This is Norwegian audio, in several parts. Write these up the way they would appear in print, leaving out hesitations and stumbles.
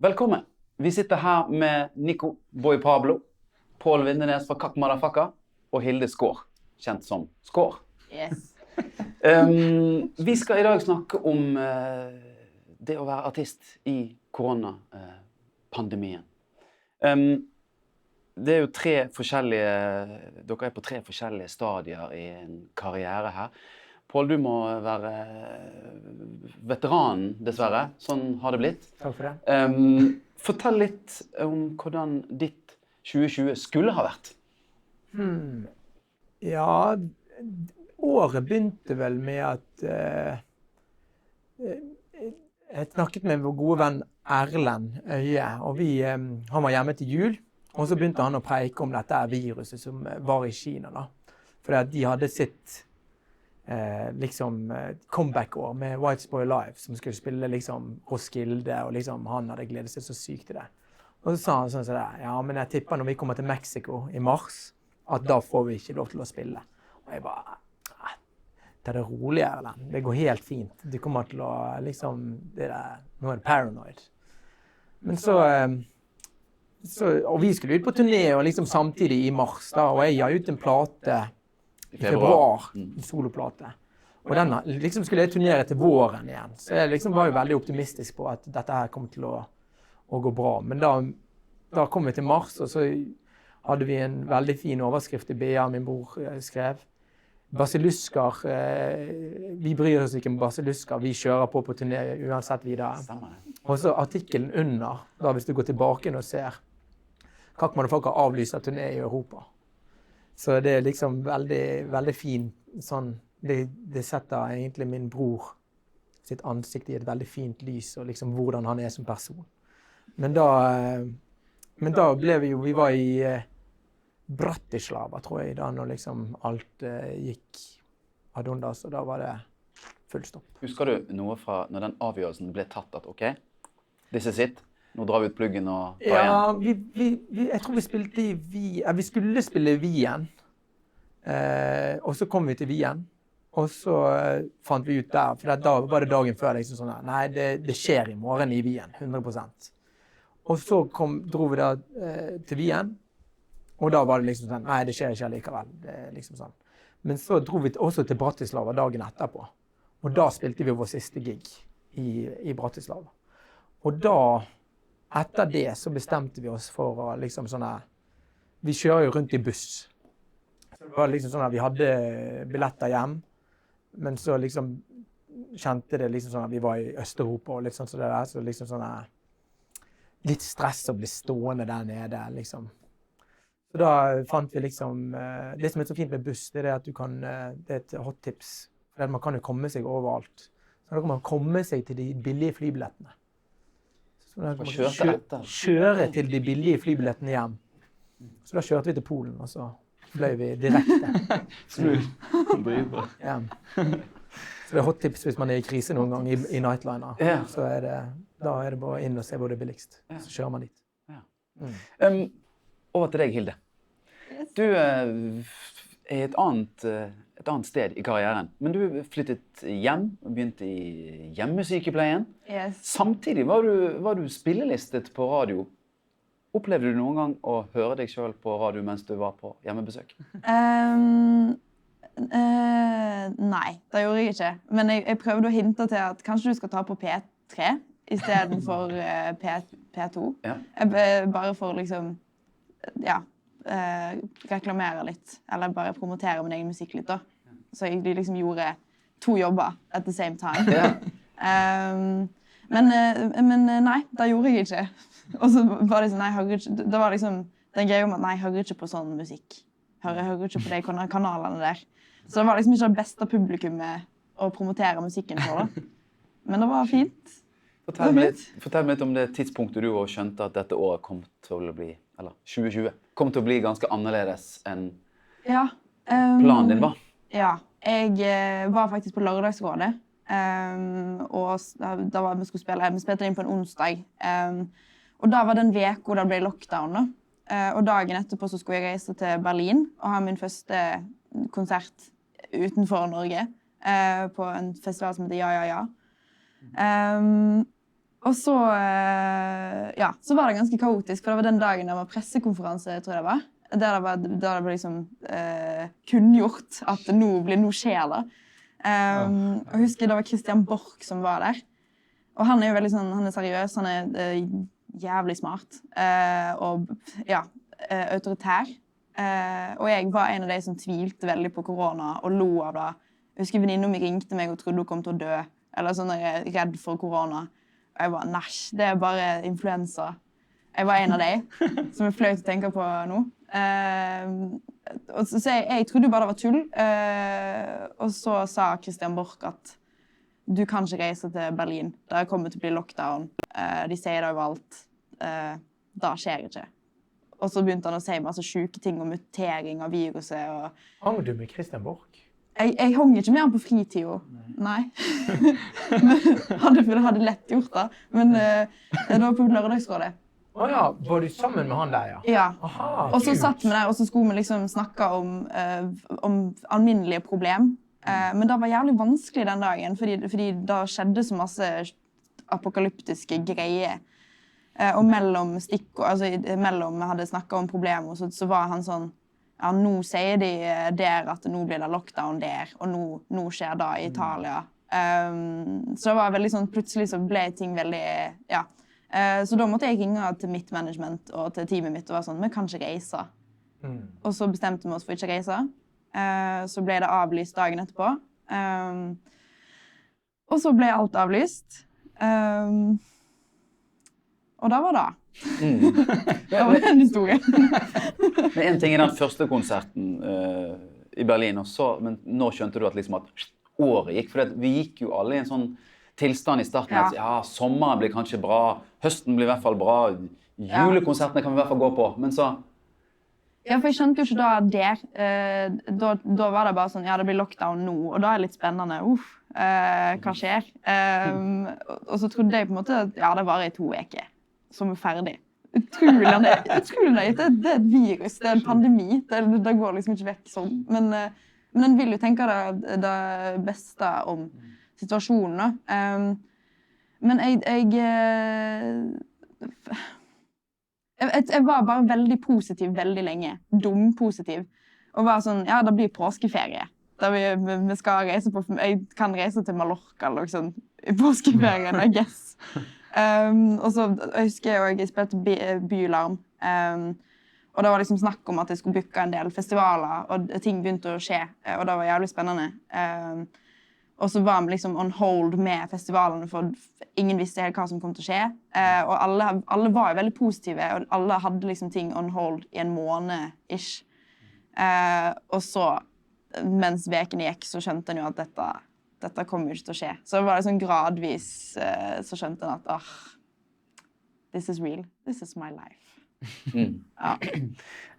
Velkommen. Vi sitter her med Nico Boy Pablo, Pål Vindenes fra Kakk Motherfucker og Hilde Skår, kjent som Skår. Yes. Vi skal i dag snakke om det å være artist i koronapandemien. Det er jo dere er på 3 forskjellige stadier i en karriere her. Pål, du må være veteranen, dessverre. Sånn har det blitt. Takk for det. Fortell litt om hvordan ditt 2020 skulle ha vært. Ja, året begynte vel med at jeg snakket med vår gode venn Erlend Øye, og han var hjemme til jul, og så begynte han å preike om dette viruset som var i Kina da. Fordi at de hadde sitt comeback-år med White Boy Live, som skulle spille Roskilde, og han hadde gledet seg så sykt til det. Og så sa han sånn ja, men jeg tipper når vi kommer til Mexico i mars, at da får vi ikke lov til å spille. Og jeg bare, ta det rolig, Erlend. Det går helt fint. Du kommer til å, nå er det paranoid. Men og vi skulle ut på turné, og samtidig i mars, da, og jeg ga ut en plate i februar, en soloplate. Og den skulle jeg turnere til våren igjen. Så jeg var jo veldig optimistisk på at dette her kom til å gå bra. Men da kom vi til mars, og så hadde vi en veldig fin overskrift i BA, min bror skrev. Basilusker, vi bryr oss ikke om basilusker, vi kjører på turné uansett videre. Og så artikkelen under, da hvis du går tilbake og ser, Kakk Motherfucker avlyser turné i Europa. Så det er veldig, veldig fint, det setter egentlig min bror sitt ansikt i et veldig fint lys, og hvordan han er som person. Men da ble vi var i Bratislava, tror jeg, da når alt gikk ad undas, og da var det full stopp. Husker du noe fra når den avgjørelsen ble tatt at, ok, this is it, nå drar vi ut pluggen og tar igjen? Ja, jeg tror vi skulle spille i Wien, og så kom vi til Wien, og så fant vi ut der, for da var det dagen før, nei, det skjer i morgen i Wien, 100%. Og så dro vi da til Wien, og da var det nei, det skjer ikke likevel, det er sånn. Men så dro vi også til Bratislava dagen etterpå, og da spilte vi vår siste gig i Bratislava. Og da, etter det, så bestemte vi oss for å vi kjører jo rundt i buss. Så det var at vi hadde billetter hjem, men så kjente det at vi var i Østeuropa og så det der, så litt stress å bli stående der nede, Så da fant vi det som er så fint med buss, det er at det er et hot tips, for man kan jo komme seg overalt. Så da kan man komme seg til de billige flybillettene. Så da kan man kjøre til de billige flybillettene hjem. Så da kjørte vi til Polen, og så ble vi direkte. Ja. Så det er hot tips hvis man er i krise noen gang i Nightliner. Så da er det bare inn og se hvor det er billigst. Så kjører man dit. Over til deg, Hilde. Du er et annet sted i karrieren, men du flyttet hjem og begynte i hjemmesykepleien. Yes. Samtidig var du spillelistet på radio. Opplevde du noen gang å høre deg selv på radio mens du var på hjemmebesøk? Nei, det gjorde jeg ikke. Men jeg prøvde å hinte til at kanskje du skal ta på P3 i stedet for P2. Ja. Bare for reklamere litt, eller bare promotere min egen musikk litt da. Så jeg gjorde 2 jobber at the same time. Ja. Men nei, det gjorde jeg ikke. Og så var det nei, det var den greia om at nei, jeg hører ikke på sånn musikk. Jeg hører ikke på de kanalene der. Så det var ikke det beste publikummet å promotere musikken for da. Men det var fint. Fortell meg litt om det tidspunktet du skjønte at dette året kom til å bli, eller 2020, kom til å bli ganske annerledes enn planen din var. Ja, jeg var faktisk på Lørdagsrådet, og da vi spilte inn på en onsdag, og da var den veka da ble lockdown da. Og dagen etterpå så skulle jeg reise til Berlin og ha min første konsert utenfor Norge på en festival som heter Ja, Ja, Ja. Og så, så var det ganske kaotisk, for det var den dagen det var pressekonferanse, tror jeg det var. Der det ble liksom kunngjort at nå skjer det. Og jeg husker det var Christian Borch som var der. Og han jo veldig sånn, han seriøs, han jævlig smart. Og autoritær. Og jeg var en av de som tvilte veldig på korona og lo av det. Jeg husker venninnen min ringte meg og trodde hun kom til å dø. Eller sånn, jeg redd for korona. Og jeg bare, næsj, det bare influensa. Jeg var en av de, som flaut å tenke på nå. Og så jeg trodde bare det var tull. Og så sa Christian Borch at du kan ikke reise til Berlin. Det kommer til å bli lockdown. De sier det overalt. Det skjer ikke. Og så begynte han å si masse syke ting om mutering av viruset. Hang du med Christian Borch? Jeg hang ikke med han på fritida. Nei. hadde lett gjort det. Men det var på Lørdagsrådet. Åja, var du sammen med han der, ja? Ja. Aha, og så satt vi der, og så skulle vi liksom snakke om alminnelige problem. Men det var jævlig vanskelig den dagen, fordi det skjedde så masse apokalyptiske greier. Og mellom stikkord, altså mellom vi hadde snakket om problemer, så var han sånn, ja, nå sier de der at nå blir det lockdown der, og nå skjer det i Italia. Så det var veldig sånn, plutselig så ble ting veldig, ja. Så da måtte jeg ringe til mitt management og til teamet mitt og være sånn, vi kan ikke reise. Og så bestemte vi oss for ikke å reise. Så ble det avlyst dagen etterpå. Og så ble alt avlyst. Og da var det. Det var en historie. Men en ting den første konserten i Berlin, men nå skjønte du at, liksom, at året gikk, for vi gikk jo alle i en sånn tilstand i starten, at sommeren blir kanskje bra, høsten blir i hvert fall bra, julekonsertene kan vi i hvert fall gå på, men så... Ja, for jeg skjønte jo ikke da var det bare sånn, ja, det blir lockdown nå, og da er det litt spennende, hva skjer? Og så trodde jeg på en måte at, ja, det varer i 2 uker, som ferdig. Utrolig nøye, det er et virus, det er en pandemi, det går liksom ikke vekk sånn, men en vil jo tenke det beste om situasjonen da. Men jeg var bare veldig positiv veldig lenge. Dum positiv. Og var sånn, ja, det blir påskeferie. Da vi skal reise på, jeg kan reise til Mallorca eller sånn, i påskeferien, I guess. Og så jeg husker jeg spilte Bylarm. Og det var liksom snakk om at jeg skulle booke en del festivaler, og ting begynte å skje, og det var jævlig spennende. Og så var vi liksom on hold med festivalene, for ingen visste helt hva som kom til å skje. Og alle var jo veldig positive, og alle hadde liksom ting on hold i en måned-ish. Og så, mens vekene gikk, så skjønte en jo at dette kommer jo ikke til å skje. Så det var liksom gradvis, så skjønte en at, this is real, this is my life. Ja.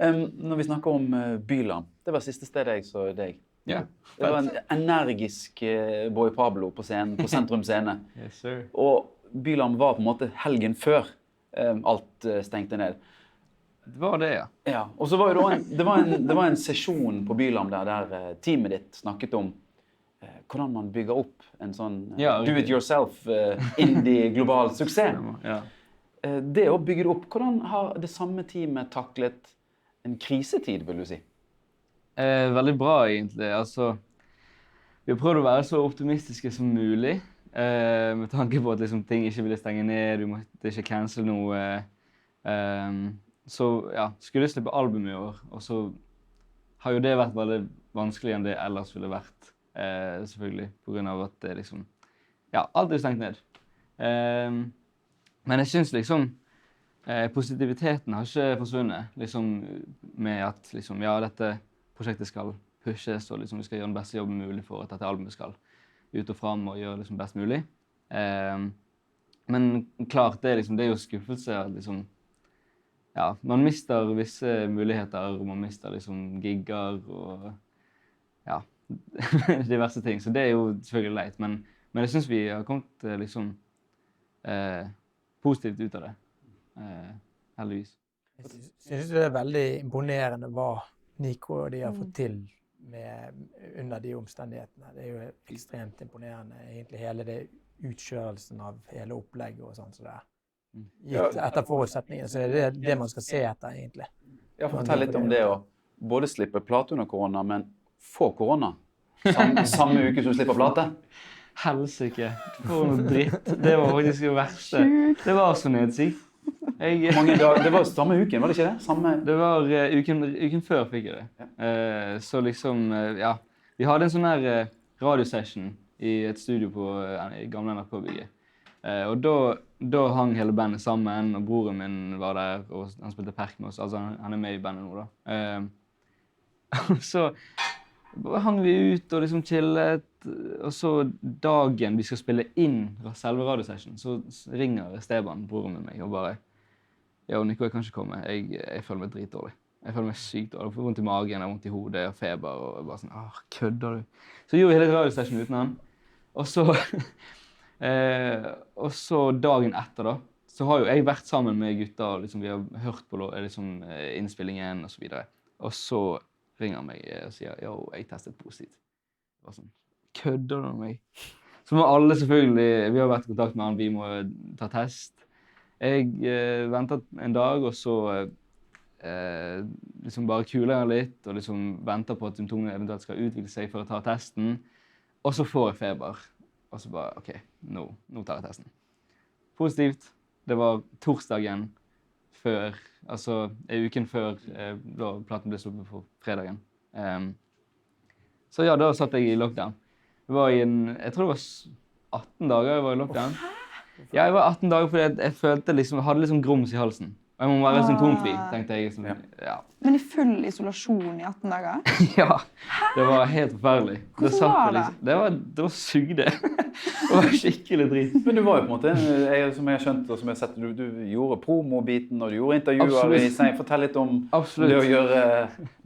Når vi snakker om Bylarm, det var siste stedet jeg så deg. Yeah. Det var en energisk Boy Pablo på scenen, på Sentrum Scene. Yes, sir. Og Bylarm var på en måte helgen før alt stengte ned. Det var det, ja. Ja, og så var jo det var en sesjon på Bylarm der teamet ditt snakket om hvordan man bygger opp en sånn do-it-yourself indie global suksess. Ja. Det å bygge det opp, hvordan har det samme teamet taklet en krisetid, vil du si? Veldig bra, egentlig. Altså, vi har prøvd å være så optimistiske som mulig, med tanke på at liksom, ting ikke ville stenge ned, vi måtte ikke cancel noe. Så ja, skulle jeg slippe album i år, og så har jo det vært veldig vanskeligere enn det ellers ville vært, selvfølgelig, på grunn av at det liksom, ja, alt er stengt ned. Men jeg synes liksom, positiviteten har ikke forsvunnet, liksom, med at liksom, ja, dette prosjektet skal pushes, og liksom, vi skal gjøre den beste jobben mulig for at dette albumet skal ut og frem og gjøre liksom, best mulig. Men klart, det er jo skuffelse at liksom, ja, man mister visse muligheter, og man mister liksom, gigger og ja, diverse ting. Så det er jo selvfølgelig leit, men jeg synes vi har kommet liksom, positivt ut av det, heldigvis. Jeg synes det er veldig imponerende hva Nico og de har fått til under de omstendighetene. Det er jo ekstremt imponerende, egentlig hele det utkjørelsen av hele opplegget og sånn. Så det gikk etter forutsetningen, så det det man skal se etter, egentlig. Ja, fortell litt om det å både slippe plate under korona, men få korona. Samme uke som du slipper plate. Helsike, for noe dritt. Det var faktisk det verste. Det var så nedsykt. Mange dager, det var samme uken, var det ikke det? Samme... Det var uken før fikk jeg det. Så liksom, ja. Vi hadde en sånn her radiosession i et studio på gamle NRK-bygget. Og da hang hele bandet sammen, og broren min var der, og han spilte perk med oss. Altså han med i bandet nå da. Og så hang vi ut og liksom chillet, og så dagen vi skal spille inn selve radiosession, så ringer Esteban, broren med meg, og bare «Ja, Nico, jeg kan ikke komme. Jeg føler meg dritdårlig. Jeg føler meg sykt dårlig. Jeg får vondt i magen, jeg har vondt i hodet, og feber, og bare sånn, kødder du?» Så gjorde jeg hele radiosession uten han. Og så dagen etter da, så har jo jeg vært sammen med gutta, og liksom, vi har hørt på liksom, innspillingen og så videre. Og så ringer han meg og sier, «Jo, jeg testet positivt». Det var sånn, kødder du med meg? Så må alle selvfølgelig, vi har vært i kontakt med han, vi må ta test. Jeg ventet en dag, og så liksom bare kuler jeg litt, og liksom venter på at symptomene eventuelt skal utvikle seg for å ta testen. Og så får jeg feber. Og så bare, ok, nå tar jeg testen. Positivt. Det var torsdagen før, altså uken før da platen ble sluppet på fredagen. Så ja, da satt jeg i lockdown. Det var jeg tror det var 18 dager jeg var i lockdown. Ja, jeg var 18 dager fordi jeg følte liksom, jeg hadde liksom grums i halsen. Og jeg må være symptomfri, tenkte jeg. Liksom, ja. Men i full isolasjon i 18 dager? Ja, det var helt forferdelig. Hvordan var det? Det var sugde. Det var skikkelig drit. Men du var jo på en måte, som jeg har skjønt og som jeg har sett, du gjorde promobiten og du gjorde intervjuer i sengen. Fortell litt om det å gjøre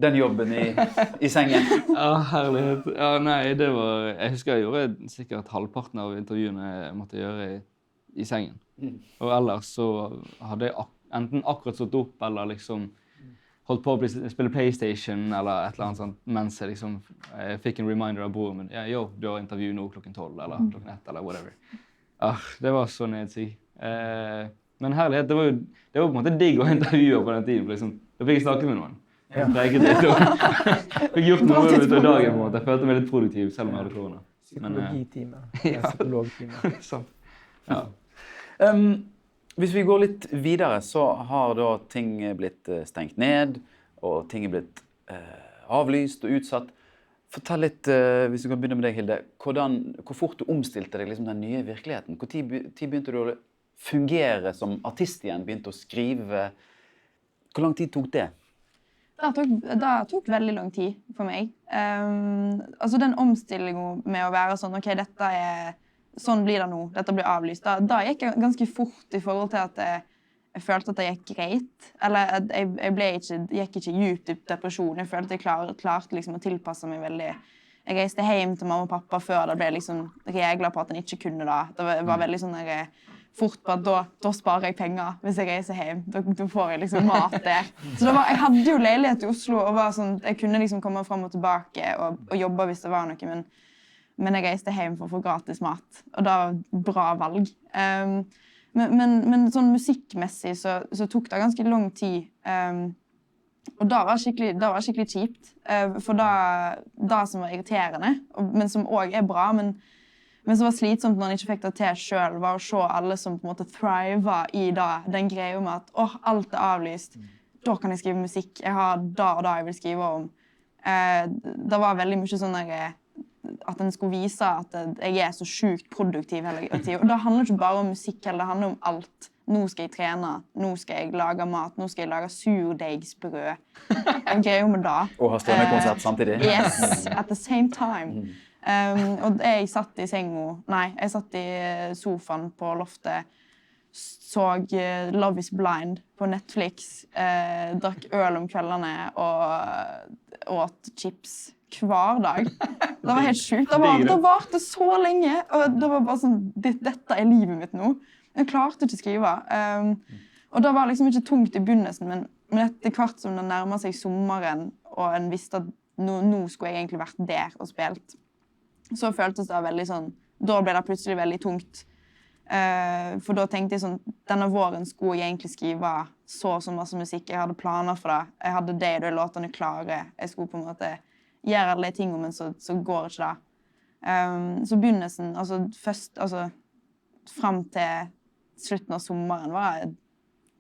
den jobben i sengen. Ja, herlighet. Ja, nei, det var... Jeg husker jeg gjorde sikkert halvparten av intervjuene jeg måtte gjøre i sengen. Og ellers så hadde jeg enten akkurat stått opp, eller liksom holdt på å spille PlayStation, eller et eller annet sånt, mens jeg liksom fikk en reminder av broren min. Ja, jo, du har intervju nå klokken 12, eller klokken 1, eller whatever. Det var så nedsykt. Men herlighet, det var på en måte digg å intervjue på den tiden, liksom. Da fikk jeg snakke med noen. Jeg fikk gjort noe ut av dagen, på en måte. Jeg følte meg litt produktiv, selv om jeg hadde korona. Psykologitime. Psykologtime. Sant. Ja. Hvis vi går litt videre, så har da ting blitt stengt ned, og ting blitt avlyst og utsatt. Fortell litt, hvis du kan begynne med deg, Hilde, hvor fort du omstilte deg liksom, den nye virkeligheten. Hvor tid begynte du å fungere som artist igjen, begynte å skrive? Hvor lang tid tok det? Det tok veldig lang tid for meg. Altså den omstillingen med å være sånn, ok, dette sånn blir det nå, dette blir avlyst. Da gikk jeg ganske fort i forhold til at jeg følte at det gikk greit. Eller at jeg gikk ikke djupt i depresjon. Jeg følte at jeg klarte liksom å tilpasse meg veldig. Jeg reiste hjem til mamma og pappa før det ble liksom regler på at en ikke kunne det. Det var veldig sånn fort på at da sparer jeg penger hvis jeg reiser hjem. Da får jeg liksom mat der. Så jeg hadde jo leilighet i Oslo, og var sånn, jeg kunne liksom komme frem og tilbake og jobbe hvis det var noe, men jeg reiste hjem for å få gratis mat, og det var bra valg. Men sånn musikkmessig så tok det ganske lang tid, og det var skikkelig kjipt, for det som var irriterende, men som også bra, men som var slitsomt når jeg ikke fikk det til selv, var å se alle som på en måte thriver i den greia med at alt avlyst, da kan jeg skrive musikk, jeg har det og det jeg vil skrive om. Det var veldig mye sånn at en skulle vise at jeg så sjukt produktiv hele tiden. Og det handler ikke bare om musikk, det handler om alt. Nå skal jeg trene, nå skal jeg lage mat, nå skal jeg lage surdeigsbrød. Jeg greier med det. Og ha strømmekonsert samtidig. Yes, at the same time. Og jeg satt i sofaen på loftet, så Love is Blind på Netflix, drakk øl om kveldene og åt chips hver dag. Det var helt sjukt. Det varte så lenge, og det var bare sånn, dette livet mitt nå. Jeg klarte ikke å skrive. Og det var liksom ikke tungt i begynnelsen, men etter hvert som det nærmet seg sommeren, og en visste at nå skulle jeg egentlig vært der og spilt, så føltes det veldig sånn, da ble det plutselig veldig tungt. For da tenkte jeg sånn, denne våren skulle jeg egentlig skrive så masse musikk. Jeg hadde planer for det. Jeg hadde de låtene klare. Jeg skulle på en måte gjøre alle de tingene, men så går ikke det. Så begynnelsen, altså frem til slutten av sommeren var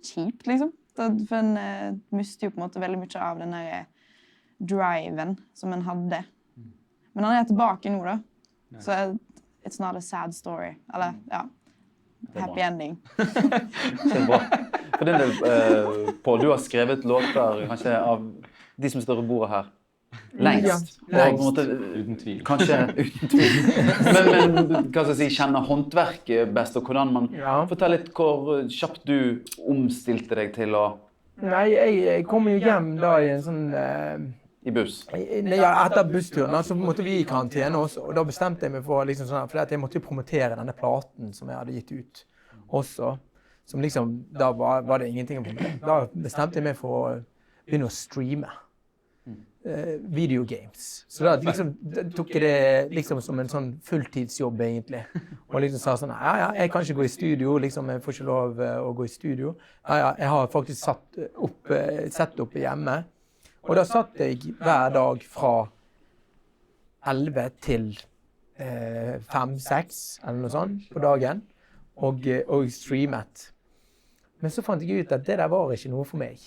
kjipt, liksom. For en mistet jo på en måte veldig mye av den der driven som en hadde. Men han tilbake nå da. Så it's not a sad story. Eller, ja. Happy ending. Det bra. For din del, Paul, du har skrevet låter kanskje av de som står i bordet her. Lengst. Ja, lengst. Måte, Uten tvil. Kanskje uten tvil. Men hva skal jeg si, kjenner håndverket best, og hvordan man... Fortell litt hvor kjapt du omstilte deg til å... Nei, jeg kom jo hjem da i en sånn... I buss? Ja, etter bussturen så måtte vi i karantene også, og da bestemte jeg meg for liksom sånn, for jeg måtte jo promotere denne platen som jeg hadde gitt ut også, som liksom, da var det ingenting å promotere. Da bestemte jeg meg for å begynne å streame videogames. Så da liksom, tok jeg det liksom som en sånn fulltidsjobb egentlig, og liksom sa sånn, ja, jeg kan ikke gå i studio, liksom, jeg får ikke lov å gå i studio. Ja, jeg har faktisk sett opp hjemme. Og da satt jeg hver dag fra 11 til 5-6 eller noe sånt på dagen, og streamet. Men så fant jeg ut at det der var ikke noe for meg.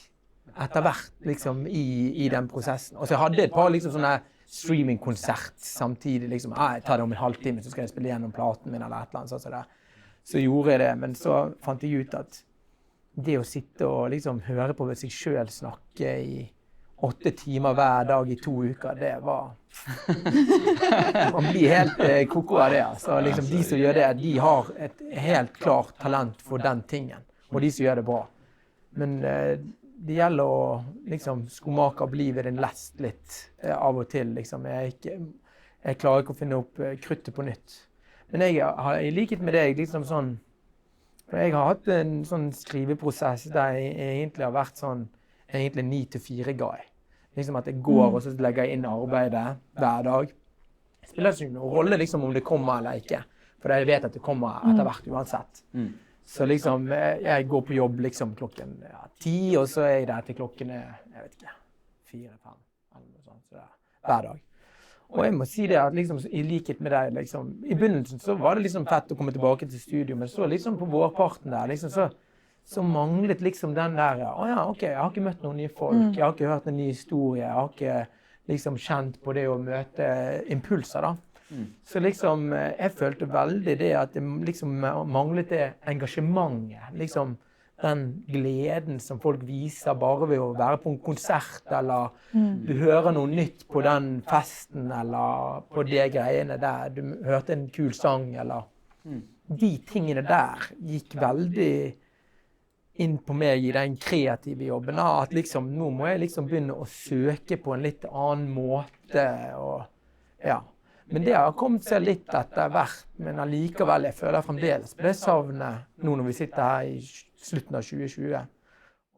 Etter hvert, liksom, i den prosessen. Og så jeg hadde et par liksom sånne streamingkonsert samtidig, liksom, jeg tar det om en halvtime, så skal jeg spille gjennom platen min eller et eller annet, sånn der. Så gjorde jeg det, men så fant jeg ut at det å sitte og liksom høre på seg selv snakke i 8 timer hver dag i 2 uker, det var... Man blir helt koko av det. Så liksom, de som gjør det, de har et helt klart talent for den tingen. Og de som gjør det bra. Men det gjelder å liksom, skomake av livet din lest litt av og til. Liksom. Jeg klarer ikke å finne opp kruttet på nytt. Men jeg har i likhet med deg liksom sånn... For jeg har hatt en sånn skriveprosess der jeg egentlig har vært sånn... Egentlig 9-4-guy. Liksom at jeg går og så legger jeg inn arbeidet hver dag. Det spiller ikke noen rolle liksom, om det kommer eller ikke. For jeg vet at det kommer etter hvert uansett. Så liksom, jeg går på jobb liksom klokken 10, og så er jeg der til klokken, jeg vet ikke, 4-5 eller noe sånt. Så hver dag. Og jeg må si det at liksom, i likhet med deg, liksom, i begynnelsen så var det liksom fett å komme tilbake til studio, men så liksom på vårparten der, liksom så manglet liksom den der, ok, jeg har ikke møtt noen nye folk, jeg har ikke hørt en ny historie, jeg har ikke liksom kjent på det å møte impulser da. Så liksom, jeg følte veldig det at det liksom manglet det engasjementet, liksom den gleden som folk viser bare ved å være på en konsert, eller du hører noe nytt på den festen, eller på de greiene der, du hørte en kul sang, eller de tingene der gikk veldig inn på meg i den kreative jobben, at liksom, nå må jeg liksom begynne å søke på en litt annen måte, og ja. Men det har kommet seg litt etter hvert, men allikevel, jeg føler fremdeles på det savnet, nå når vi sitter her i slutten av 2020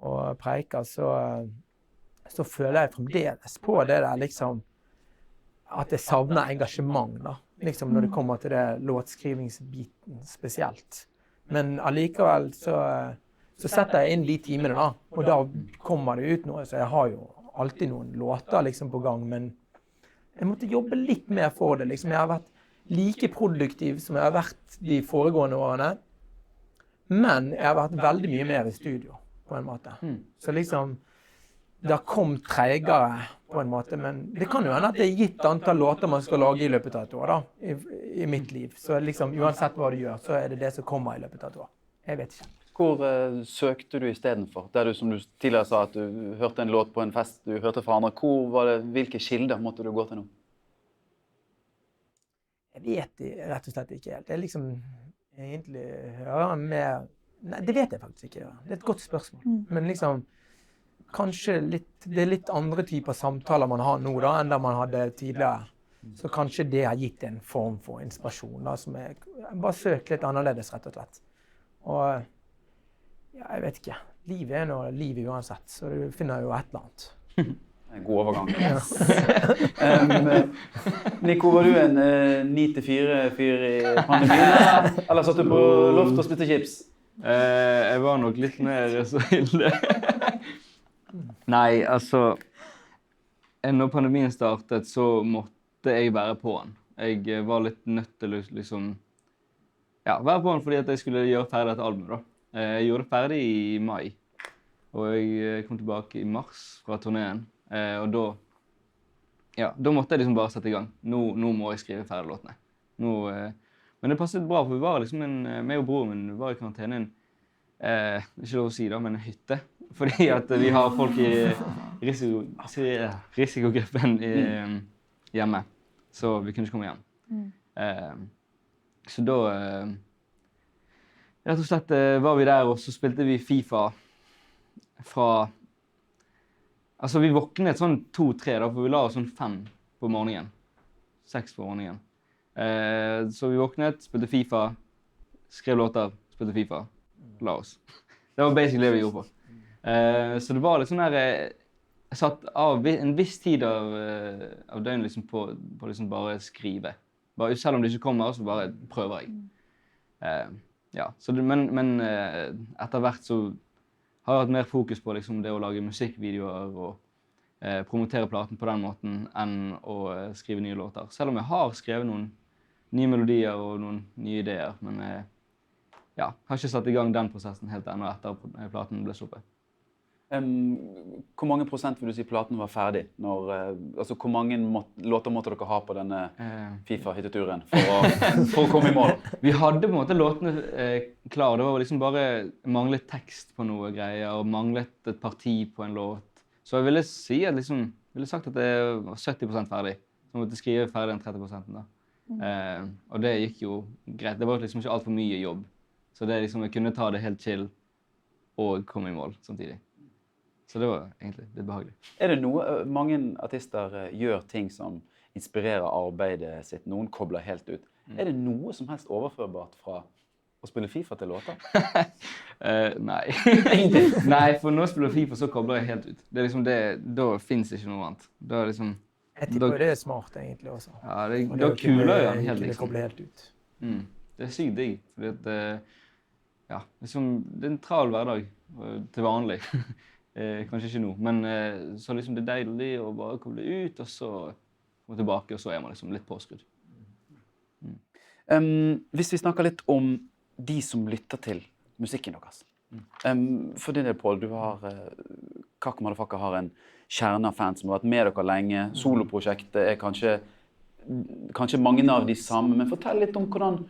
og preiker, så føler jeg fremdeles på det der liksom, at jeg savner engasjement da, liksom når det kommer til det låtskrivingsbiten spesielt. Men allikevel så setter jeg inn de timene da, og da kommer det ut noe, så jeg har jo alltid noen låter liksom på gang, men jeg måtte jobbe litt mer for det, liksom. Jeg har vært like produktiv som jeg har vært de foregående årene, men jeg har vært veldig mye mer i studio, på en måte. Så liksom, det har kommet tregere, på en måte, men det kan jo hende at det er gitt antall låter man skal lage i løpet av et år, da, i mitt liv. Så liksom, uansett hva du gjør, så er det det som kommer i løpet av et år. Jeg vet ikke. Hvor søkte du i stedet for? Der du, som du tidligere sa, at du hørte en låt på en fest, du hørte fra andre. Hvor var det, hvilke kilder måtte du gå til nå? Jeg vet det rett og slett ikke helt. Det er liksom egentlig hører mer... Nei, det vet jeg faktisk ikke. Det er et godt spørsmål. Men liksom, kanskje det er litt andre typer samtaler man har nå da, enn da man hadde tidligere. Så kanskje det har gitt en form for inspirasjon da, som jeg bare søkt litt annerledes, rett og slett. Og ja, jeg vet ikke. Livet er noe liv uansett, så du finner jo et eller annet. En god overgang. Nico, var du en 9-4-fyr i pandemien, eller satt du på loft og spiste chips? Jeg var nok litt mer så ille. Nei, altså, når pandemien startet, så måtte jeg være på den. Jeg var litt nødt til å liksom, ja, være på den fordi at jeg skulle gjøre ferdig dette albumet da. Jeg gjorde det ferdig i mai, og jeg kom tilbake i mars fra turneen. Og da måtte jeg liksom bare sette i gang. Nå må jeg skrive ferdig låtene. Men det passet bra, for vi var liksom meg og broren min var i karantene ikke lov å si da, men en hytte. Fordi at vi har folk i risikogruppen hjemme, så vi kunne ikke komme hjem. Så da, rett og slett var vi der, og så spilte vi FIFA fra... Altså, vi våknet sånn 2-3 da, for vi la oss sånn 5 på morgenen. 6 på morgenen. Så vi våknet, spilte FIFA, skrev låter, spilte FIFA, la oss. Det var basically det vi gjorde på. Så det var litt sånn der, jeg satt av en viss tid av døgnet liksom på liksom bare skrive. Bare, selv om det ikke kommer, så bare prøver jeg. Ja, så det, men etter hvert så har jeg hatt mer fokus på liksom, det å lage musikkvideoer og promotere platen på den måten enn å skrive nye låter. Selv om jeg har skrevet noen nye melodier og noen nye ideer, men ja, har ikke satt i gang den prosessen helt ennå etter at platen ble sluppet. Hvor mange prosent vil du si platen var ferdig? Altså, hvor mange låter måtte dere ha på denne FIFA-hitteturen for å komme i mål? Vi hadde på en måte låtene klar. Det var liksom bare manglet tekst på noe greier, og manglet et parti på en låt. Så jeg ville si at liksom, ville sagt at det var 70% ferdig. Så jeg måtte skrive ferdig den 30% da. Og det gikk jo greit. Det var liksom ikke alt for mye jobb. Så det liksom, jeg kunne ta det helt chill og komme i mål samtidig. Så det var egentlig litt behagelig. Det noe, mange artister gjør ting som inspirerer arbeidet sitt, noen kobler helt ut. Det noe som helst overførbart fra å spille FIFA til låter? Nei. Nei, for når jeg spiller FIFA så kobler jeg helt ut. Det liksom det, da finnes ikke noe annet. Da liksom... Jeg tipper det smart egentlig også. Ja, da kuler jeg den helt liksom. Koble helt ut. Det sykt digg, fordi at, ja, liksom, det en travl hverdag til vanlig. Kanskje ikke nå, men så liksom det deilig å bare koble ut, og så komme tilbake, og så man liksom litt påskrudd. Hvis vi snakker litt om de som lytter til musikken deres. For din del, Paul, du har Kaka Motherfucker har en kjerne av fans som har vært med dere lenge. Soloprosjektet kanskje mange av de samme, men fortell litt om hvordan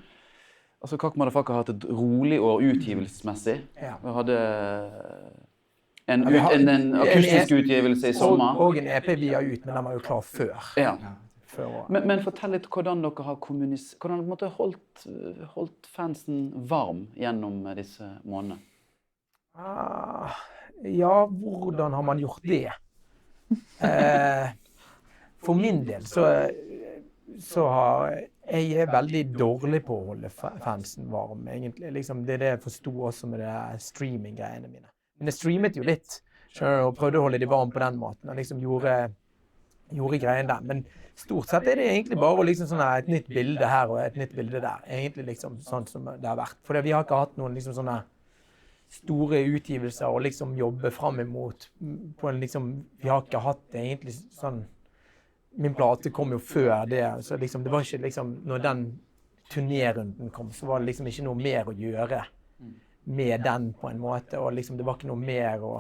Kaka Motherfucker har hatt et rolig år utgivelsesmessig. Vi hadde en akustisk utgivelse i sommer. Og en EP vi har ut, men den var jo klar før. Ja. Men fortell litt hvordan dere har hvordan dere holdt fansen varm gjennom disse månedene? Ja, hvordan har man gjort det? For min del så har jeg veldig dårlig på å holde fansen varm, egentlig. Liksom, det jeg forstod også med det streaming-greiene mine. Men jeg streamet jo litt, og prøvde å holde de varm på den måten, og liksom gjorde greien der. Men stort sett det egentlig bare liksom sånn et nytt bilde her og et nytt bilde der. Egentlig liksom sånn som det har vært. For vi har ikke hatt noen liksom sånne store utgivelser og liksom jobbe frem imot på en liksom, vi har ikke hatt det egentlig sånn, min plate kom jo før det, så liksom, det var ikke liksom, når den turnérunden kom, så var det liksom ikke noe mer å gjøre med den på en måte, og liksom, det var ikke noe mer å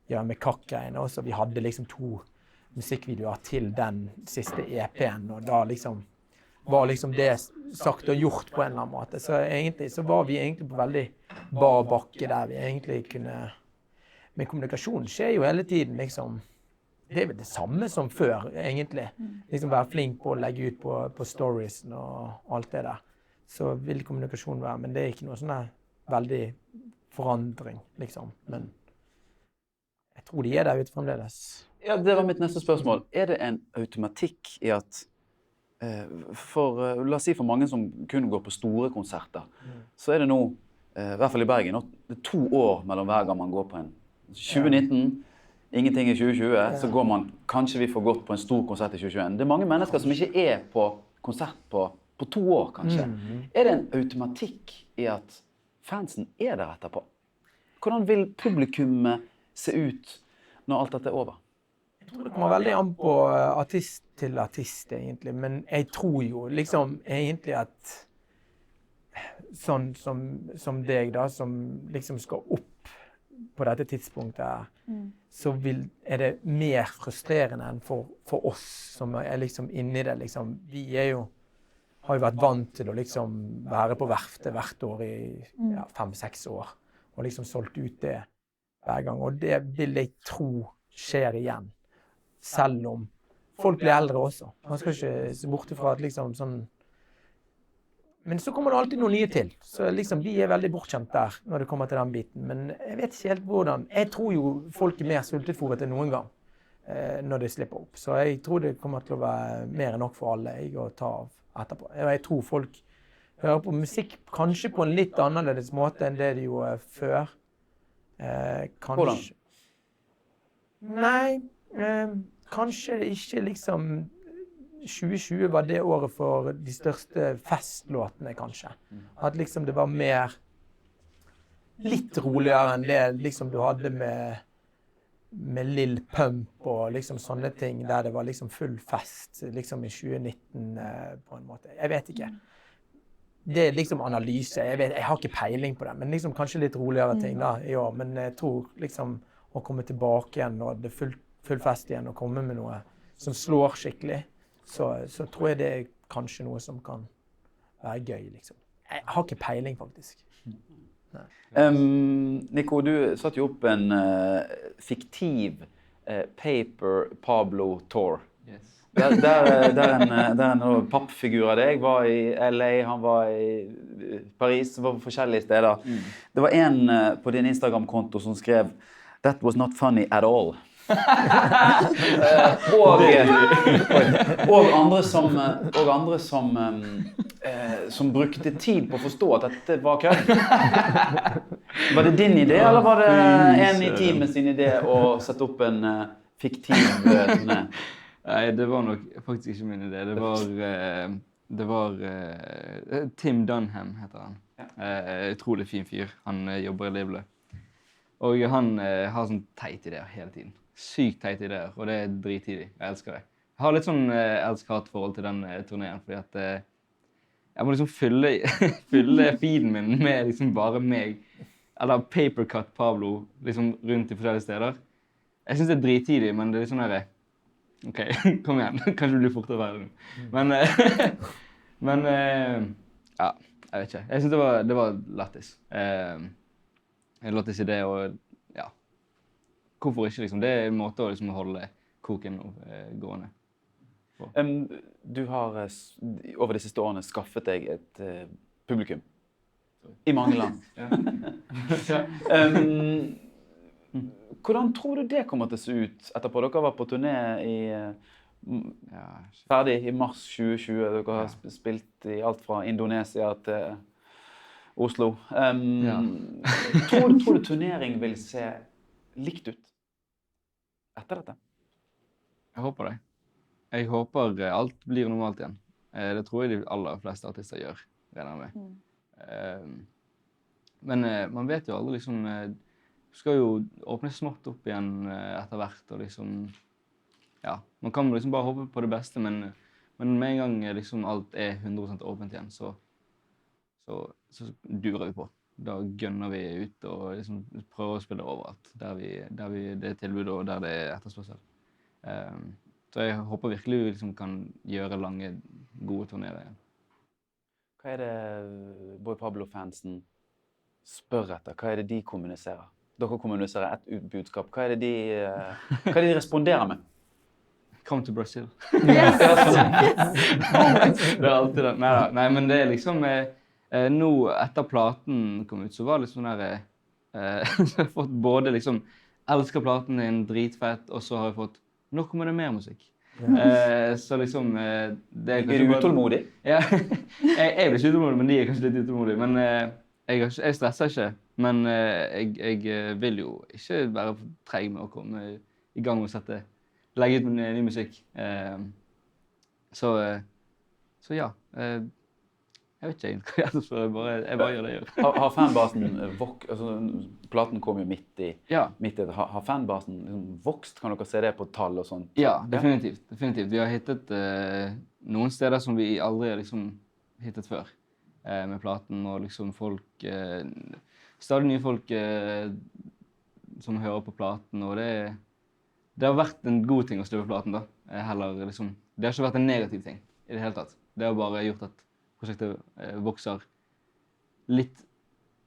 gjøre med kakkgreiene også. Vi hadde liksom 2 musikkvideoer til den siste EP-en, og da liksom var liksom det sagt og gjort på en eller annen måte. Så egentlig så var vi egentlig på veldig bar bakke der vi egentlig kunne... Men kommunikasjon skjer jo hele tiden, liksom. Det er vel det samme som før, egentlig. Liksom være flink på å legge ut på storiesen og alt det der. Så vil kommunikasjon være, men det er ikke noe sånn veldig forandring, liksom. Men jeg tror de der ute fremdeles. Ja, det var mitt neste spørsmål. Det en automatikk i at, la oss si for mange som kun går på store konserter, så det nå, i hvert fall i Bergen, det 2 år mellom hver gang man går på en. 2019, ingenting i 2020, så går man, kanskje vi får gått på en stor konsert i 2021. Det mange mennesker som ikke på konsert på 2 år, kanskje. Det en automatikk i at fansen der etterpå? Hvordan vil publikummet se ut når alt dette over? Jeg tror det kommer veldig an på artist til artist, egentlig. Men jeg tror jo liksom egentlig at sånn som deg da, som liksom skal opp på dette tidspunktet, så det mer frustrerende enn for oss som liksom inne i det. Liksom. Vi har jo vært vant til å liksom være på verftet hvert år i 5-6 år, og liksom solgt ut det hver gang. Og det vil jeg tro skjer igjen, selv om folk blir eldre også. Man skal ikke se bort ifra at liksom sånn. Men så kommer det alltid noe nye til. Så liksom, vi veldig bortkjent der når det kommer til den biten. Men jeg vet ikke helt hvordan. Jeg tror jo folk mer sultetfòret enn noen gang når de slipper opp. Så jeg tror det kommer til å være mer enn nok for alle å ta av etterpå. Jeg tror folk hører på musikk kanskje på en litt annerledes måte enn det de gjorde før. Hvordan? Nei, kanskje ikke liksom 2020 var det året for de største festlåtene, kanskje. At liksom det var litt roligere enn det liksom du hadde med Lil Pump og liksom sånne ting, der det var liksom full fest liksom i 2019 på en måte. Jeg vet ikke. Det liksom analyse. Jeg har ikke peiling på det, men liksom kanskje litt roligere ting da i år. Men jeg tror liksom å komme tilbake igjen når det full fest igjen og komme med noe som slår skikkelig, så tror jeg det kanskje noe som kan være gøy, liksom. Jeg har ikke peiling, faktisk. Nico, du satt jo opp en fiktiv Paper Pablo Tour. Yes. Der en pappfigur av deg var i LA, han var i Paris, var på forskjellige steder. Det var en på din Instagram-konto som skrev «That was not funny at all». og andre som brukte tid på å forstå at dette var kødd. Var det din idé, eller var det en i teamet sin idé å sette opp en fiktiv turné? Nei, det var nok faktisk ikke min idé. Det var Tim Dunham heter han. Utrolig fin fyr. Han jobber i Lively. Og han har sånn teit ideer hele tiden. Sykt teit ideer, og det drittidlig. Jeg elsker det. Jeg har litt sånn elsk-hat-forhold til den turneen, fordi at jeg må liksom fylle feeden min med liksom bare meg, eller Papercut Pablo, liksom rundt i forskjellige steder. Jeg synes det drittidlig, men det litt sånn her, ok, kom igjen, kanskje du blir fortere verden. Men ja, jeg vet ikke. Jeg synes det var lættis. En lættis idé, og ja, hvorfor ikke liksom? Det en måte å liksom holde koken gående på. Du har over de siste årene skaffet deg et publikum i mange land. Hvordan tror du det kommer til å se ut etterpå? Dere var på turné ferdig i mars 2020. Dere har spilt i alt fra Indonesia til Oslo. Tror du turnering vil se likt ut etter dette? Jeg håper det. Jeg håper alt blir normalt igjen. Det tror jeg de aller fleste artister gjør, regner med. Men man vet jo aldri liksom, du skal jo åpne smått opp igjen etter hvert, og liksom, ja, man kan liksom bare håpe på det beste, men med en gang liksom alt 100% åpent igjen, så durer vi på. Da gønner vi ut og liksom prøver å spille overalt, der det tilbud og der det etterspørsel. Så jeg håper virkelig vi liksom kan gjøre lange, gode turnerer igjen. Hva det Boy Pablo-fansen spør etter? Hva det de kommuniserer? Dere kommuniserer et budskap. Hva det de responderer med? Come to Brazil. Yes! Det alltid det. Nei, men det liksom... nå, etter platen kom ut, så var det sånn der... så har jeg fått både liksom... Elsker platen din, dritfett, og så har jeg fått... Nå kommer det mer musikk. Så liksom... det er du utålmodig? Ja, jeg blir ikke utålmodig, men de er kanskje litt utålmodige. Men jeg stresser ikke. Men jeg vil jo ikke være treg med å komme i gang med å legge ut ny musikk. Så ja. Jeg vet ikke egentlig hva jeg gjør, så jeg bare gjør det jeg gjør. Har fanbasen platen kom jo midt i det. Har fanbasen liksom vokst? Kan dere se det på tall og sånt? Ja, definitivt. Vi har hittet noen steder som vi aldri har liksom hittet før med platen, og liksom stadig nye folk som hører på platen, og det har vært en god ting å støve platen da. Heller liksom, det har ikke vært en negativ ting i det hele tatt. Det har bare gjort at prosjektet vokser litt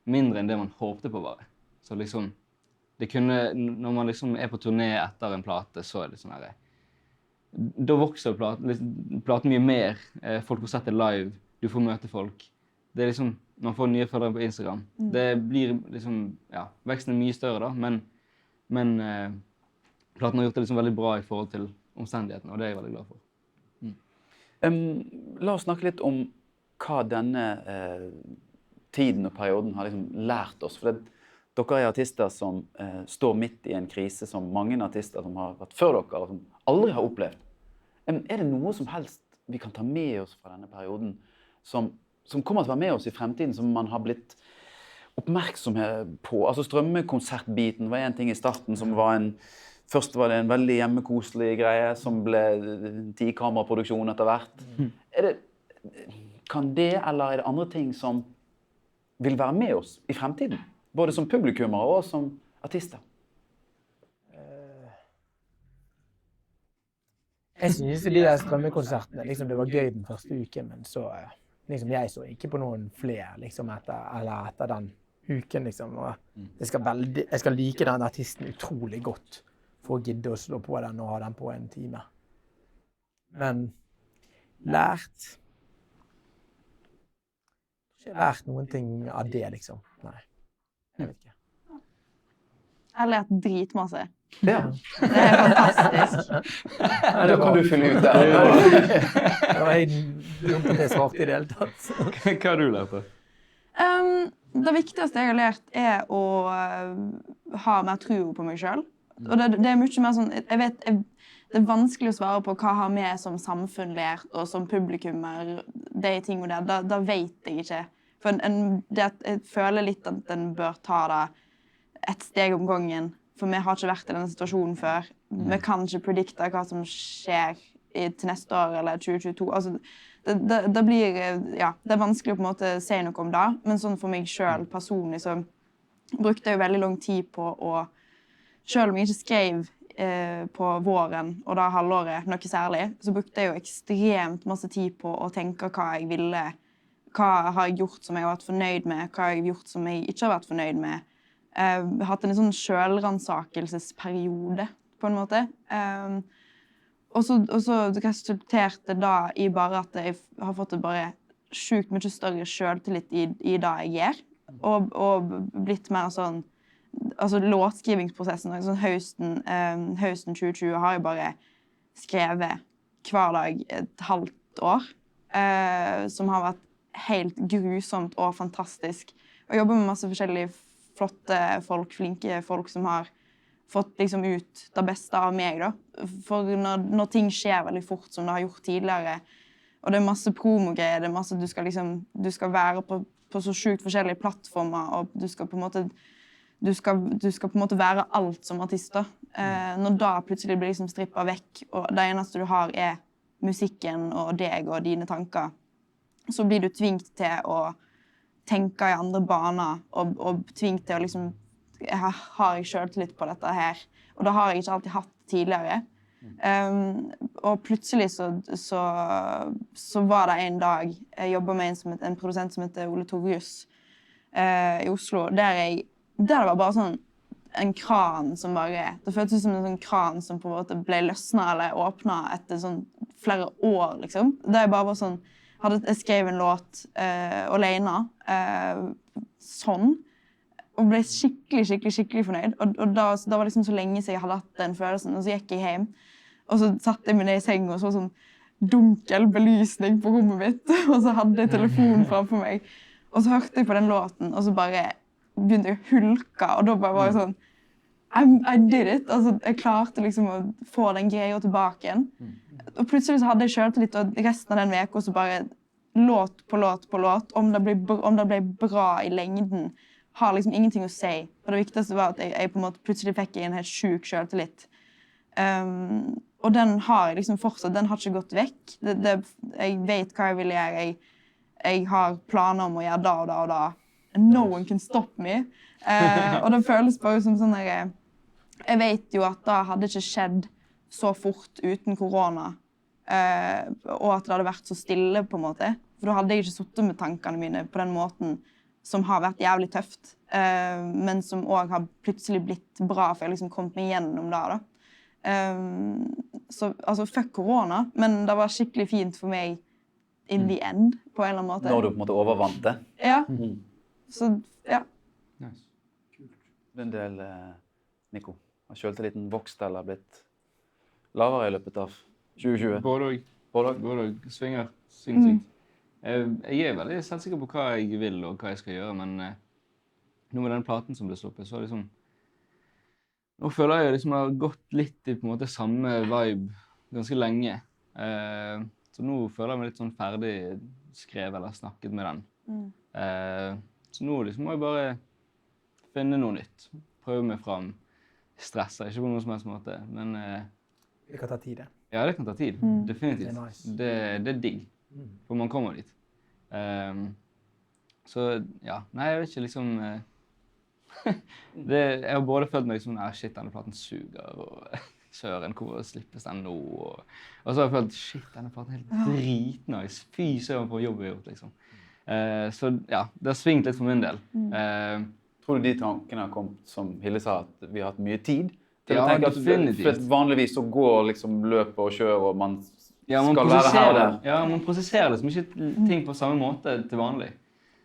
mindre enn det man håpte på bare. Så liksom, når man liksom på turné etter en plate, så det sånn her, da vokser platen mye mer. Folk får sett det live, du får møte folk. Det liksom, man får nye følgere på Instagram. Det blir liksom, veksten mye større da, men platen har gjort det liksom veldig bra i forhold til omstendighetene, og det jeg veldig glad for. La oss snakke litt om hva denne tiden og perioden har liksom lært oss. For dere artister som står midt i en krise som mange artister som har vært før dere og som aldri har opplevd. Det noe som helst vi kan ta med oss fra denne perioden som kommer til å være med oss i fremtiden, som man har blitt oppmerksom på? Altså strømmekonsertbiten var en ting i starten som var først var det en veldig hjemmekoselig greie som ble 10-kameraproduksjon etter hvert. Kan det, eller det andre ting som vil være med oss i fremtiden? Både som publikummer og som artister? Jeg synes de der strømmekonsertene, liksom det var gøy den første uken, men så, liksom jeg så ikke på noen flere, liksom etter den uken, liksom. Og jeg skal like den artisten utrolig godt for å gidde å slå på den og ha den på en time. Men lært noen ting av det, liksom. Nei, jeg vet ikke. Jeg har lært dritmasse. Ja. Det fantastisk. Da kan du finne ut det. Det var jeg dumt at jeg svarte i det hele tatt. Hva har du lært da? Det viktigste jeg har lært å ha mer tro på meg selv. Og det mye mer sånn, jeg vet, det vanskelig å svare på hva har vi som samfunn lært, og som publikummer, de tingene der, da vet jeg ikke. For jeg føler litt at den bør ta det et steg om gangen, for vi har ikke vært i denne situasjonen før. Vi kan ikke predikte hva som skjer til neste år eller 2022. Altså, det blir, det vanskelig å på en måte si noe om det, men sånn for meg selv personlig så brukte jeg jo veldig lang tid på å, selv om jeg ikke skrev på våren og da halvåret noe særlig, så brukte jeg jo ekstremt masse tid på å tenke hva jeg ville, hva har jeg gjort som jeg har vært fornøyd med, hva har jeg gjort som jeg ikke har vært fornøyd med. Jeg har hatt en sånn selvransakelsesperiode på en måte. Og så resulterte da i bare at jeg har fått bare sjukt mye større selvtillit i det jeg gjør, og blitt mer sånn, altså låtskrivingsprosessen, sånn høsten 2020 har jeg bare skrevet hver dag et halvt år, som har vært helt grusomt og fantastisk. Og jobber med masse forskjellige flotte folk, flinke folk som har fått liksom ut det beste av meg da. For når ting skjer veldig fort som det har gjort tidligere, og det masse promogreier, det masse du skal være på så sjukt forskjellige plattformer, og du skal på en måte være alt som artist da. Når da plutselig blir liksom strippet vekk, og det eneste du har musikken og deg og dine tanker, så blir du tvingt til å tenke i andre baner, og tvingt til å liksom, har jeg selvtillit på dette her? Og det har jeg ikke alltid hatt tidligere. Og plutselig så var det en dag, jeg jobbet med en produsent som heter Ole Torjus i Oslo, der det var bare sånn en kran som bare, det føltes som en sånn kran som på en måte ble løsnet eller åpnet etter sånn flere år, liksom. Det bare var sånn, jeg skrev en låt alene, sånn, og ble skikkelig fornøyd. Og da var liksom så lenge siden jeg hadde hatt den følelsen, og så gikk jeg hjem, og så satt jeg meg ned i sengen, og så sånn dunkel belysning på rommet mitt, og så hadde jeg telefonen framfor meg, og så hørte jeg på den låten, og så bare begynte jeg å hulke, og da bare var jeg sånn, I did it. Altså, jeg klarte liksom å få den greia tilbake igjen. Og plutselig så hadde jeg selvtillit, og resten av den veka så bare låt på låt på låt. Om det ble bra i lengden, har liksom ingenting å si. Og det viktigste var at jeg på en måte plutselig fikk en helt syk selvtillit. Og den har jeg liksom fortsatt, den har ikke gått vekk. Jeg vet hva jeg vil gjøre. Jeg har planer om å gjøre da og da og da. No one can stop me. Og det føles bare som sånn der, jeg vet jo at det hadde ikke skjedd så fort uten korona, og at det hadde vært så stille på en måte. For da hadde jeg ikke suttet med tankene mine på den måten som har vært jævlig tøft, men som også har plutselig blitt bra, for jeg liksom kom meg gjennom det da. Så altså, fuck korona, men det var skikkelig fint for meg in the end, på en eller annen måte. Når du på en måte overvant det? Ja. Så, ja. Nice. En del, Nico, har selvtilliten vokst eller blitt lavere i løpet av 2020? Både og svinger sinnssykt. Jeg veldig selvsikker på hva jeg vil og hva jeg skal gjøre, men nå med den platen som ble sluppet, så liksom, nå føler jeg liksom jeg har gått litt i på en måte samme vibe ganske lenge. Så nå føler jeg meg litt sånn ferdig skrevet eller snakket med den. Så nå liksom må jeg bare finne noe nytt, prøve meg frem, stresser, ikke på noen som helst måte, men Det kan ta tid, det. ja, det kan ta tid, definitivt. Det er nice. Det er digg, for man kommer dit. Så ja, nei, jeg vet ikke liksom jeg har både følt meg liksom, shit, denne platen suger, og søren, hvor slippes den nå? Og så har jeg følt, shit, denne platen er helt dritnice, fy søren på jobb jeg har gjort, liksom. Så ja, det har svingt litt for min del. Tror du de tankene har kommet, som Hilde sa, at vi har hatt mye tid? Til Ja, å tenke at definitivt. for vanligvis så går liksom løpet og kjører, og man Ja, man skal være her og der. Ja, man prosesserer liksom ikke ting på samme måte til vanlig.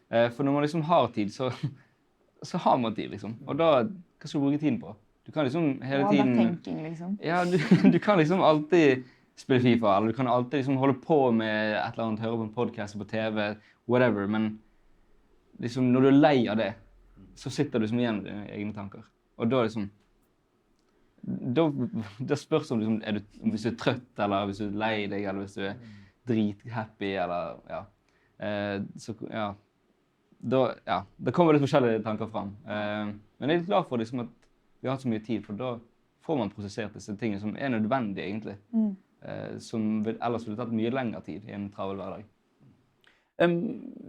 For når man liksom har tid, så har man tid, liksom. Og da, hva skal du bruke tiden på? Du kan liksom hele tiden... Overtenking, liksom. Ja, du kan liksom alltid spille FIFA, eller du kan alltid liksom holde på med et eller annet, høre på en podcast på TV, whatever, men liksom når du er lei av det, så sitter du liksom igjen med dine egne tanker. Og da liksom... Da spørs om liksom, hvis du er trøtt, eller hvis du er lei deg, eller hvis du er drithappy, eller ja. Så ja, da kommer det forskjellige tanker frem. Men jeg er glad for liksom, at vi har hatt så mye tid, for da får man prosessert disse tingene som er nødvendige egentlig. Som ellers ville tatt mye lengre tid i en travel hverdag.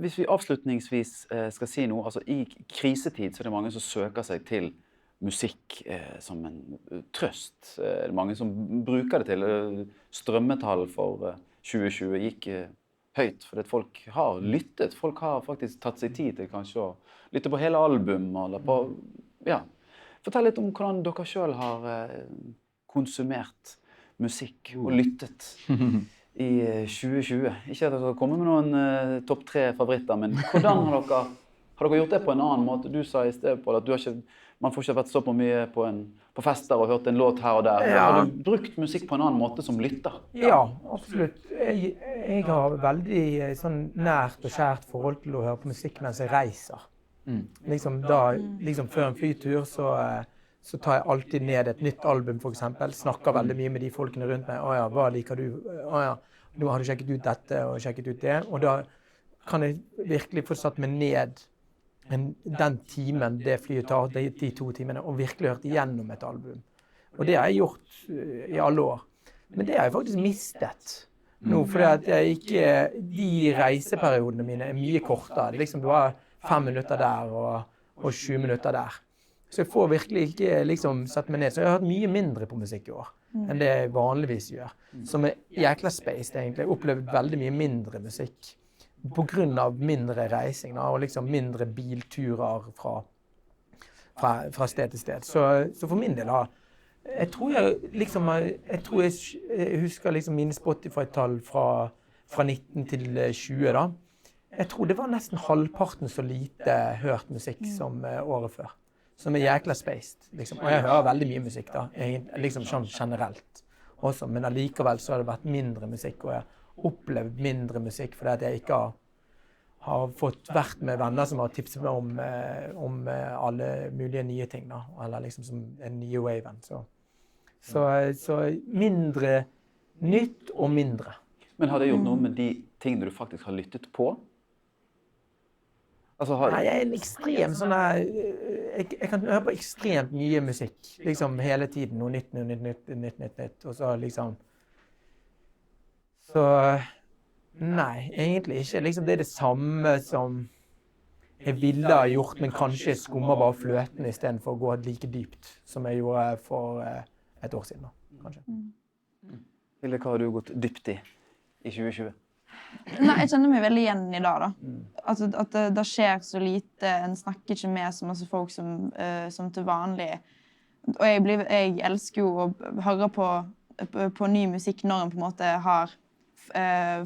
Hvis vi avslutningsvis skal si noe, altså i krisetid så er det mange som søker seg til musikk som en trøst. Det er mange som bruker det til. Strømmetall for 2020 gikk høyt, fordi folk har lyttet. Folk har faktisk tatt seg tid til kanskje å lytte på hele album, eller på, ja. Fortell litt om hvordan dere selv har konsumert musikk og lyttet i 2020. Ikke at dere kommer med noen topp 3 favoritter, men hvordan har dere gjort det på en annen måte? Du sa i sted på at man får ikke vært så på mye på fester og hørt en låt her og der. Ja. Har du brukt musikk på en annen måte som lytter? Ja, absolutt. Jeg har veldig sånn nært og kjært forhold til å høre på musikk mens jeg reiser. Liksom før en flytur så tar jeg alltid ned et nytt album, for eksempel. Snakker veldig mye med de folkene rundt meg. Åja, hva liker du? Åja, nå har du sjekket ut dette og sjekket ut det. Og da kan jeg virkelig få satt meg ned den timen det flyet tar, de 2 timene, og virkelig hørt igjennom et album. Og det har jeg gjort i alle år. Men det har jeg faktisk mistet nå, fordi at de reiseperiodene mine er mye kortere. Liksom det var 5 minutter der og 20 minutter der. Så jeg får virkelig ikke liksom satt meg ned. Så jeg har hørt mye mindre på musikk i år enn det jeg vanligvis gjør. Som er jækla spaced egentlig. Jeg har opplevd veldig mye mindre musikk på grunn av mindre reising og liksom mindre bilturer fra sted til sted. Så for min del jeg tror jeg husker liksom mine Spotify-tall fra 19 til 20 da. Jeg tror det var nesten halvparten så lite hørt musikk som året før. Som er jækla spaced, liksom. Og jeg hører veldig mye musikk da, liksom sånn generelt også, men allikevel så har det vært mindre musikk, og jeg har opplevd mindre musikk fordi at jeg ikke har fått vært med venner som har tipset meg om alle mulige nye ting da, eller liksom som en nye waven. Så mindre nytt og mindre. Men har det gjort noe med de tingene du faktisk har lyttet på? Altså, Nei, jeg en ekstrem sånn der, jeg kan høre på ekstremt mye musikk, liksom hele tiden, noe nytt, og så liksom, så nei, egentlig ikke, liksom det det samme som jeg ville ha gjort, men kanskje jeg skummer bare fløten I stedet for å gå like dypt som jeg gjorde for et år siden da, kanskje. Vilde, hva har du gått dypt I 2020? Nei, jeg kjenner meg veldig igjen I dag da. Altså, at det skjer så lite, en snakker ikke med så masse folk som til vanlig. Og jeg elsker jo å høre på ny musikk når en på en måte har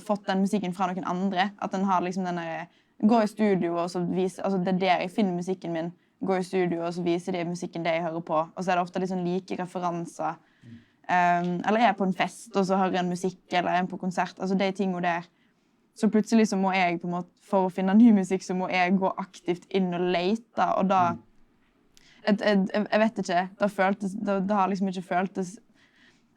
fått den musikken fra noen andre. At en har liksom denne, går I studio og så viser, altså det der jeg finner musikken min, går I studio og så viser de musikken det jeg hører på. Og så det ofte liksom like referanser. Eller jeg på en fest og så hører en musikk, eller en på konsert. Altså de tingene der. Så plutselig så må jeg på en måte, for å finne ny musikk, så må jeg gå aktivt inn og lete. Og da, jeg vet ikke, det har liksom ikke føltes.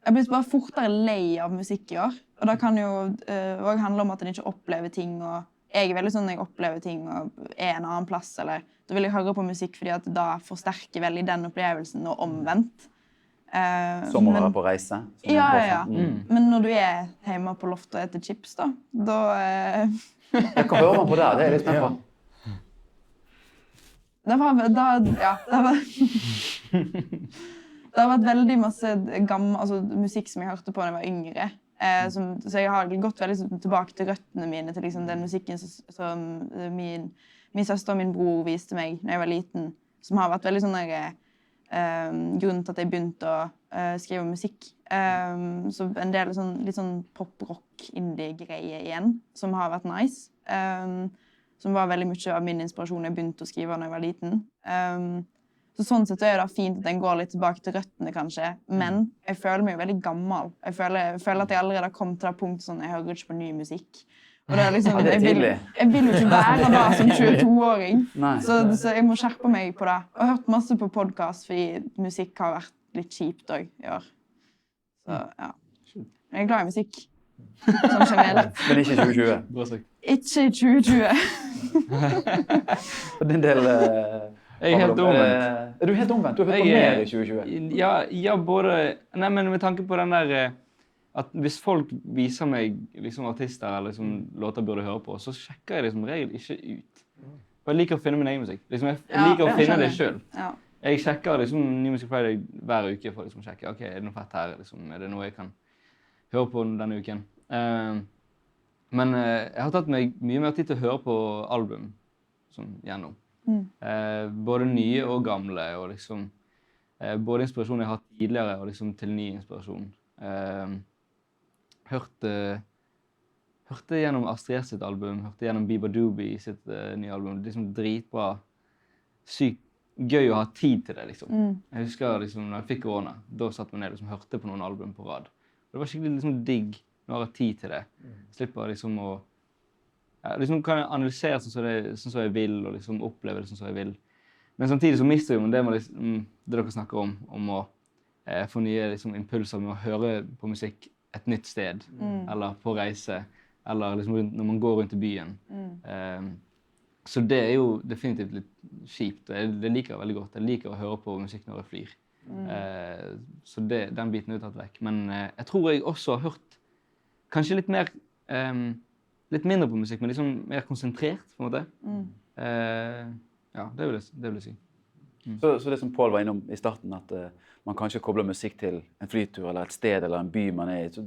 Jeg blir bare fortere lei av musikk I år. Og det kan jo også handle om at en ikke opplever ting. Og jeg veldig sånn når jeg opplever ting og en annen plass. Eller, da vil jeg høre på musikk fordi at da forsterker veldig den opplevelsen og omvendt. Som å være på reise? Ja. Men når du hjemme på loftet og etter chips, da Hva hører man på der? Det jeg litt spent på. Det har vært veldig masse gammel musikk som jeg hørte på da jeg var yngre. Så jeg har gått veldig tilbake til røttene mine, til liksom den musikken som min søster og min bror viste meg da jeg var liten, som har vært veldig sånn grunnen til at jeg begynte å skrive musikk. Så en del litt sånn pop-rock-indie-greie igjen, som har vært nice. Som var veldig mye av min inspirasjon jeg begynte å skrive da jeg var liten. Så sånn sett det fint at den går litt tilbake til røttene, kanskje. Men jeg føler meg jo veldig gammel. Jeg føler at jeg allerede har kommet til det punktet sånn, jeg hører ikke på ny musikk. Og det liksom, det jeg vil jo ikke være da som 22-åring. Så jeg må skjerpe meg på det. Og jeg har hørt masse på podcast, fordi musikk har vært litt kjipt også I år. Så ja. Jeg glad I musikk. Sånn generelt. Men ikke 2020? Bra sagt. Ikke 2020. Og din del... Jeg helt omvendt. Du helt omvendt? Du har hørt på mer I 2020? Ja, både... Nei, men med tanke på den der... At hvis folk viser meg liksom, artister eller liksom, låter burde høre på, så sjekker jeg det som regel ikke ut. For jeg liker å finne min egen musikk. Liksom, jeg liker å finne det selv. Ja. Jeg sjekker liksom, Ny Musikk Friday hver uke for å liksom, sjekke, ok, det noe fett her? Liksom, det noe jeg kan høre på denne uken? Men jeg har tatt meg mye mer tid til å høre på album som gjennom. Både nye og gamle, og liksom, både inspirasjon jeg har hatt tidligere og liksom, til ny inspirasjon. Hørte gjennom Astrid S sitt album, hørte gjennom Biba Doobie sitt nye album. Liksom dritbra, sykt gøy å ha tid til det, liksom. Jeg husker liksom, når jeg fikk korona, da satt man ned og liksom, hørte på noen album på rad. Og det var skikkelig liksom, digg når jeg har tid til det. Slipper liksom å... Ja, liksom kan jeg analysere sånn som jeg vil, og liksom oppleve det sånn som jeg vil. Men samtidig så mister jeg jo det, liksom, det dere snakker om å få nye liksom, impulser med å høre på musikk et nytt sted, eller på reise, eller liksom når man går rundt I byen. Så det jo definitivt litt kjipt. Det liker jeg veldig godt. Jeg liker å høre på musikk når jeg flyr. Så den biten tatt vekk. Men jeg tror jeg også har hørt kanskje litt mer, litt mindre på musikk, men liksom mer konsentrert, på en måte. Ja, det vil jeg si. Så det som Paul var innom I starten, at man kanskje kobler musikk til en flytur eller et sted eller en by man I, så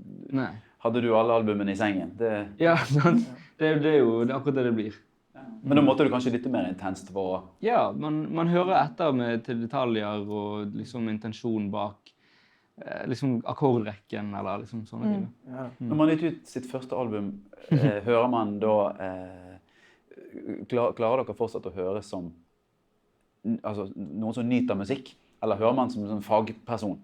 hadde du alle albumene I sengen. Ja, sant. Det jo akkurat det blir. Men da måtte du kanskje litt mer intenst for å... Ja, man hører etter til detaljer og liksom intensjon bak liksom akkordrekken eller liksom sånne ting. Når man gitt ut sitt første album, hører man da... Klarer dere fortsatt å høre som altså, noen som nyter musikk? Eller hører man som fagperson?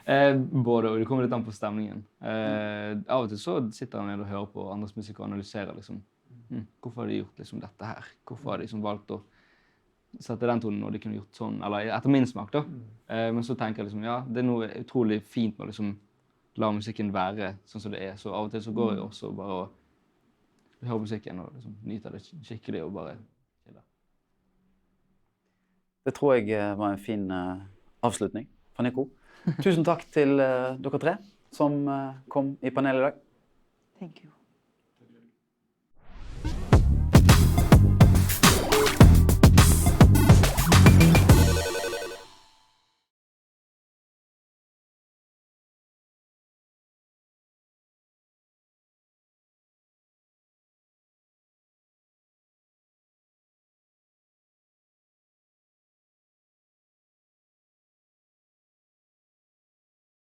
Både, og det kommer litt an på stemningen. Av og til så sitter han ned og hører på andres musikk og analyserer liksom. Hvorfor har de gjort liksom dette her? Hvorfor har de liksom valgt å sette den tonen når de kunne gjort sånn, eller etter min smak da. Men så tenker jeg liksom, ja, det er noe utrolig fint med å liksom la musikken være sånn som det er. Så av og til så går jeg også bare og hører musikken og liksom nyter det skikkelig og bare chiller. Det tror jeg var en fin avslutning fra Nico. Tusen takk til dere tre som kom i panelet i dag. Thank you.